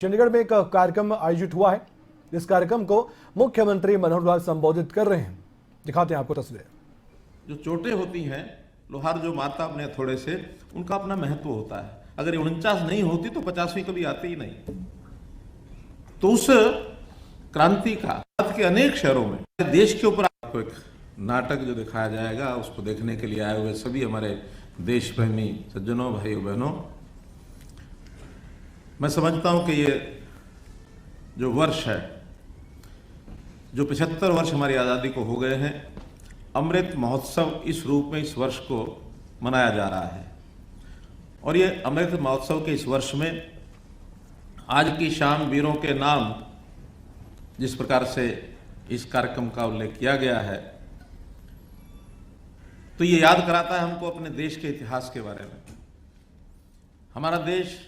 चंडीगढ़ में एक कार्यक्रम आयोजित हुआ है। इस कार्यक्रम को मुख्यमंत्री मनोहर लाल संबोधित कर रहे हैं। दिखाते हैं आपको तस्वीर। जो चोटें होती हैं, लोहार जो मारता अपने हथौड़े से, उनका अपना महत्व होता है। अगर ये 49 नहीं होती तो 50वीं कभी आती ही नहीं। तो उस क्रांति का भारत के अनेक शहरों में, देश के ऊपर आपको एक नाटक जो दिखाया जाएगा, उसको देखने के लिए आए हुए सभी हमारे देश प्रेमी सज्जनों, भाइयों बहनों, मैं समझता हूं कि ये जो वर्ष है, जो 75 वर्ष हमारी आज़ादी को हो गए हैं, अमृत महोत्सव इस रूप में इस वर्ष को मनाया जा रहा है। और ये अमृत महोत्सव के इस वर्ष में आज की शाम वीरों के नाम जिस प्रकार से इस कार्यक्रम का उल्लेख किया गया है, तो ये याद कराता है हमको अपने देश के इतिहास के बारे में। हमारा देश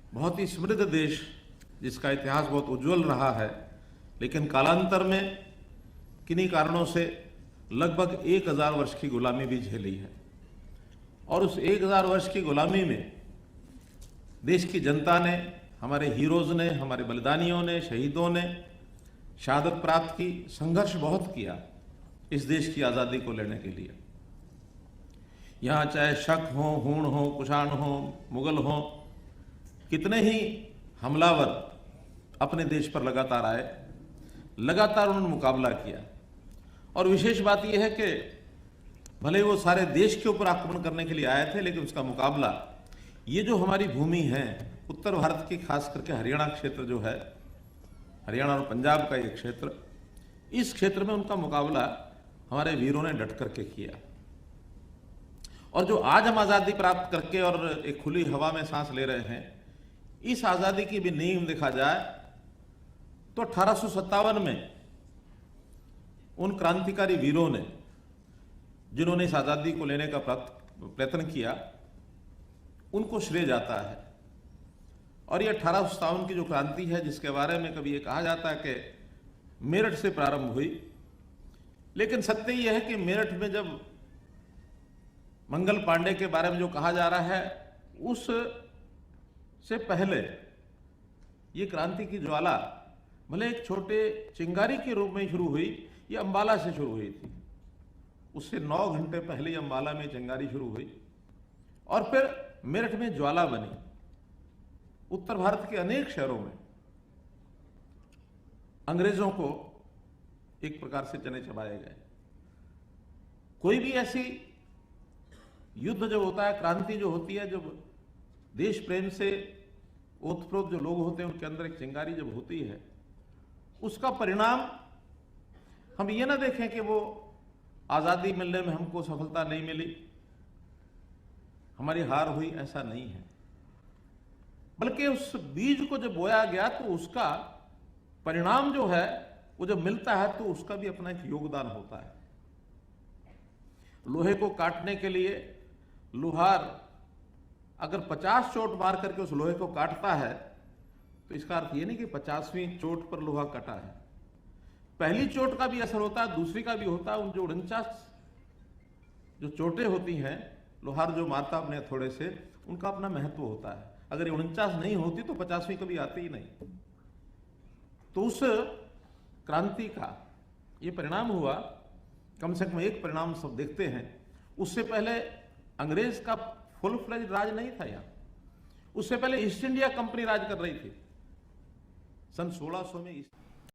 बहुत ही समृद्ध देश, जिसका इतिहास बहुत उज्जवल रहा है, लेकिन कालांतर में किन्हीं कारणों से लगभग 1000 वर्ष की गुलामी भी झेली है। और उस 1000 वर्ष की गुलामी में देश की जनता ने, हमारे हीरोज ने, हमारे बलिदानियों ने, शहीदों ने शहादत प्राप्त की, संघर्ष बहुत किया इस देश की आज़ादी को लेने के लिए। यहाँ चाहे शक हो, हूण हो, कुषाण हो, मुगल हो, कितने ही हमलावर अपने देश पर लगातार आए, लगातार उन्होंने मुकाबला किया। और विशेष बात यह है कि भले वो सारे देश के ऊपर आक्रमण करने के लिए आए थे, लेकिन उसका मुकाबला ये जो हमारी भूमि है, उत्तर भारत की, खास करके हरियाणा क्षेत्र जो है, हरियाणा और पंजाब का ये क्षेत्र, इस क्षेत्र में उनका मुकाबला हमारे वीरों ने डट करके किया। और जो आज हम आज़ादी प्राप्त करके और एक खुली हवा में सांस ले रहे हैं, इस आज़ादी की भी नींव देखा जाए तो 1857 में उन क्रांतिकारी वीरों ने, जिन्होंने इस आज़ादी को लेने का प्रयत्न किया, उनको श्रेय जाता है। और ये 1857 की जो क्रांति है, जिसके बारे में कभी ये कहा जाता है कि मेरठ से प्रारंभ हुई, लेकिन सत्य यह है कि मेरठ में जब मंगल पांडे के बारे में जो कहा जा रहा है, उस से पहले ये क्रांति की ज्वाला भले एक छोटे चिंगारी के रूप में शुरू हुई, ये अंबाला से शुरू हुई थी। उससे 9 घंटे पहले अंबाला में चिंगारी शुरू हुई और फिर मेरठ में ज्वाला बनी। उत्तर भारत के अनेक शहरों में अंग्रेजों को एक प्रकार से चने चबाए गए। कोई भी ऐसी युद्ध जो होता है, क्रांति जो होती है, जब देश प्रेम से ओतप्रोत जो लोग होते हैं, उनके अंदर एक चिंगारी जब होती है, उसका परिणाम हम ये ना देखें कि वो आज़ादी मिलने में हमको सफलता नहीं मिली, हमारी हार हुई, ऐसा नहीं है। बल्कि उस बीज को जब बोया गया तो उसका परिणाम जो है वो जब मिलता है तो उसका भी अपना एक योगदान होता है। लोहे को काटने के लिए लोहार अगर 50 चोट मार करके उस लोहे को काटता है, तो इसका अर्थ ये नहीं कि 50वीं चोट पर लोहा कटा है। पहली चोट का भी असर होता है, दूसरी का भी होता है। उन जो 49 जो चोटें होती हैं, लोहार जो मारता अपने हथौड़े से, उनका अपना महत्व होता है। अगर ये 49 नहीं होती तो 50वीं कभी आती ही नहीं। तो उस क्रांति का ये परिणाम हुआ। कम से कम एक परिणाम सब देखते हैं। उससे पहले अंग्रेज का फुल फ्लेज राज नहीं था यहाँ। उससे पहले ईस्ट इंडिया कंपनी राज कर रही थी। सन 1600 में